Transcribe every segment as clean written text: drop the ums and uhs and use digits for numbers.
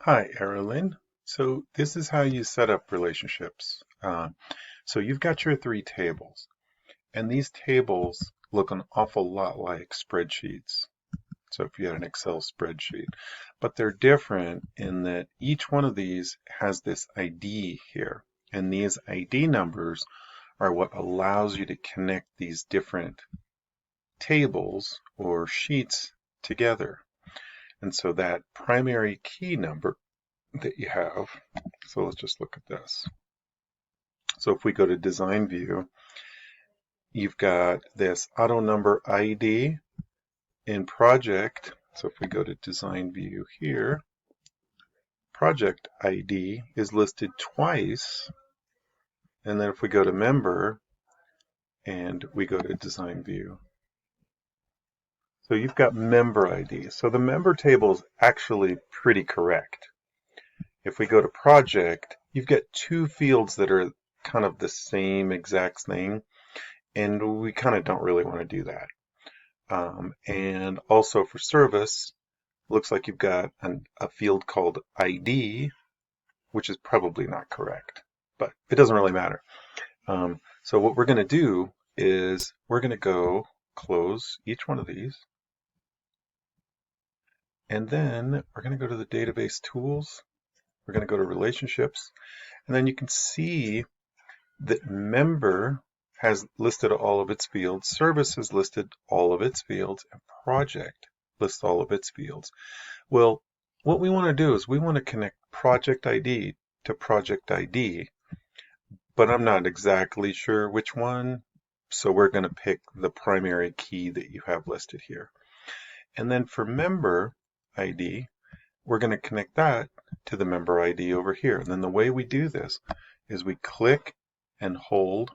Hi, Errolyn. So this is how you set up relationships. So you've got your three tables, and these tables look an awful lot like spreadsheets. So if you had an Excel spreadsheet, but they're different in that each one of these has this ID here, and these ID numbers are what allows you to connect these different tables or sheets together. And so that primary key number that you have. So let's just look at this. So if we go to design view, you've got this auto number ID in project. So if we go to design view here, project ID is listed twice. And then if we go to member and we go to design view, so you've got member ID. So the member table is actually pretty correct. If we go to project, you've got two fields that are kind of the same exact thing, and we kind of don't really want to do that. And also for service, looks like you've got a field called ID, which is probably not correct, but it doesn't really matter. So what we're going to do is we're going to go close each one of these, and then we're going to go to the database tools. We're going to go to relationships, and then you can see that member has listed all of its fields, service has listed all of its fields, and project lists all of its fields. Well, what we want to do is we want to connect project ID to project ID, but I'm not exactly sure which one, so we're going to pick the primary key that you have listed here. And then for member ID, we're going to connect that to the member ID over here. And then the way we do this is we click and hold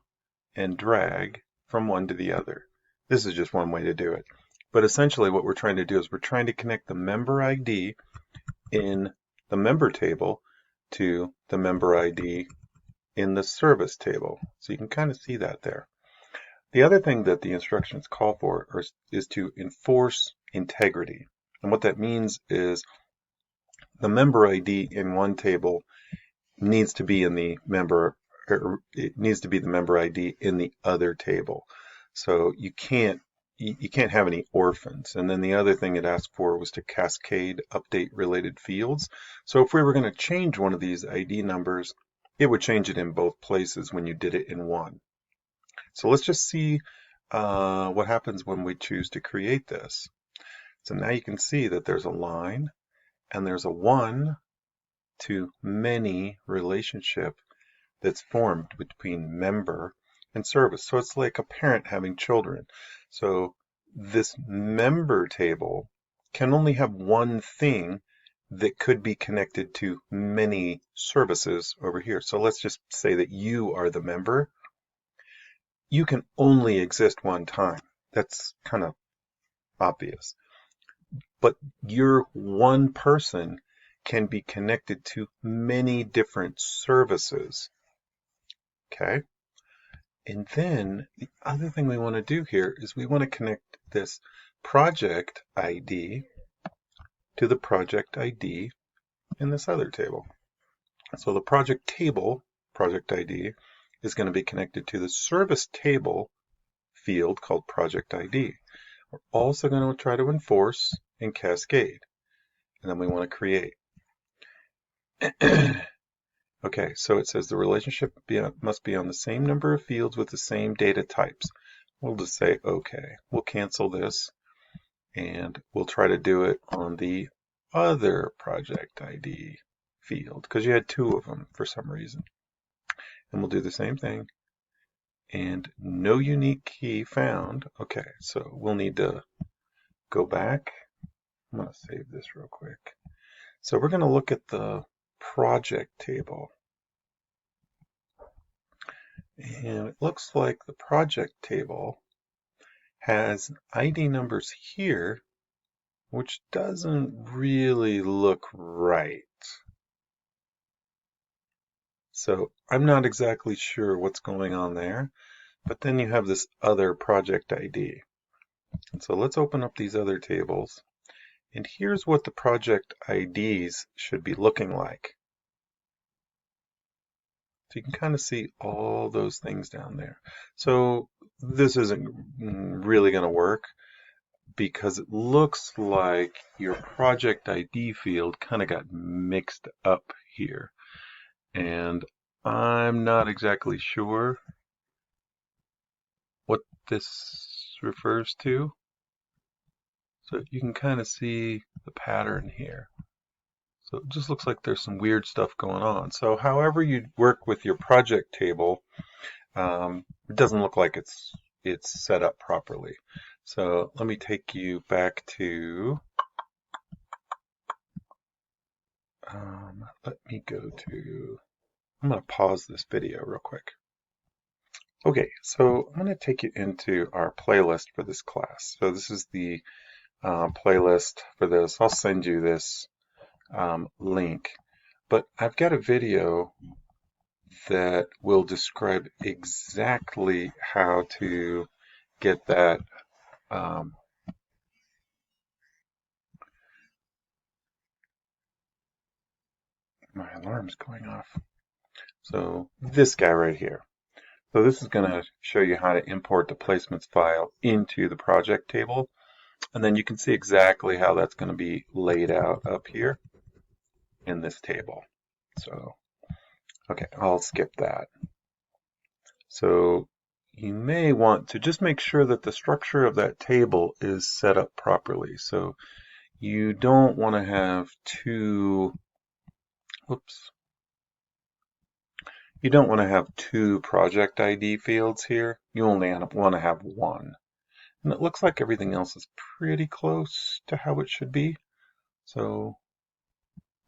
and drag from one to the other. This is just one way to do it. But essentially what we're trying to do is we're trying to connect the member ID in the member table to the member ID in the service table. So you can kind of see that there. The other thing that the instructions call for is to enforce integrity. And what that means is the member ID in one table needs to be in the member, or it needs to be the member ID in the other table. So you can't have any orphans. And then the other thing it asked for was to cascade update related fields. So if we were going to change one of these ID numbers, it would change it in both places when you did it in one. So let's just see what happens when we choose to create this. So now you can see that there's a line and there's a one to many relationship that's formed between member and service. So it's like a parent having children. So this member table can only have one thing that could be connected to many services over here. So let's just say that you are the member. You can only exist one time. That's kind of obvious. But your one person can be connected to many different services. Okay? And then the other thing we want to do here is we want to connect this project ID to the project ID in this other table. So the project table, project ID, is going to be connected to the service table field called project ID. We're also going to try to enforce and cascade. And then we want to create. Okay, so it says the relationship must be on the same number of fields with the same data types. We'll just say okay. We'll cancel this and we'll try to do it on the other project ID field because you had two of them for some reason. And we'll do the same thing. And no unique key found. Okay, so we'll need to go back. I'm going to save this real quick. So we're going to look at the project table. And it looks like the project table has ID numbers here, which doesn't really look right. So I'm not exactly sure what's going on there, but then you have this other project ID. And so let's open up these other tables. And here's what the project IDs should be looking like. So you can kind of see all those things down there. So this isn't really going to work because it looks like your project ID field kind of got mixed up here. And I'm not exactly sure what this refers to. So you can kind of see the pattern here. So it just looks like there's some weird stuff going on. So however you work with your project table, it doesn't look like it's set up properly. So let me take you back to, let me go to, I'm going to pause this video real quick. Okay, so I'm going to take you into our playlist for this class. So this is the playlist for this. I'll send you this link, but I've got a video that will describe exactly how to get that my alarm's going off. So this guy right here. So this is going to show you how to import the placements file into the project table. And then you can see exactly how that's going to be laid out up here in this table. So, okay, I'll skip that. So you may want to just make sure that the structure of that table is set up properly. So you don't want to have two, whoops. You don't want to have two project ID fields here. You only want to have one. And it looks like everything else is pretty close to how it should be. So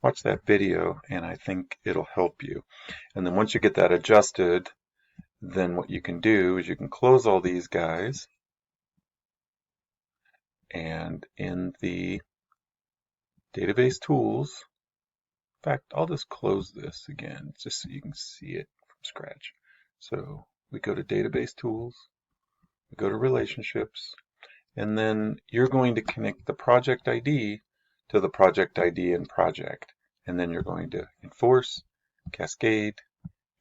watch that video and I think it'll help you. And then once you get that adjusted, then what you can do is you can close all these guys. And in the database tools, in fact, I'll just close this again just so you can see it from scratch. So we go to database tools, we go to relationships, and then you're going to connect the project ID to the project ID in project. And then you're going to enforce, cascade,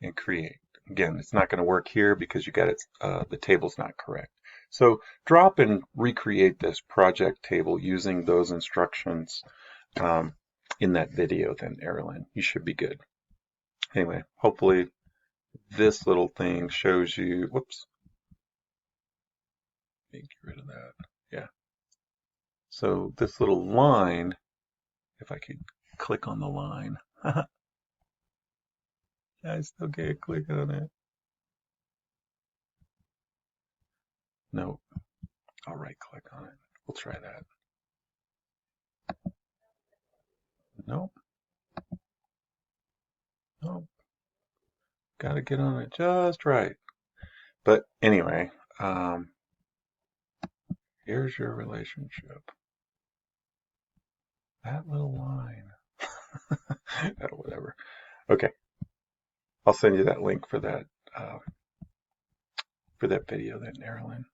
and create. Again, it's not going to work here because you got it, the table's not correct. So drop and recreate this project table using those instructions in that video then, Errolyn. You should be good. Anyway, hopefully this little thing shows you, whoops. Let me get rid of that. Yeah. So this little line, if I could click on the line. I still can't click on it. Nope. I'll right click on it. We'll try that. Nope. Nope. Got to get on it just right. But anyway, here's your relationship. That little line. Oh, whatever. Okay. I'll send you that link for that video then, Errolyn.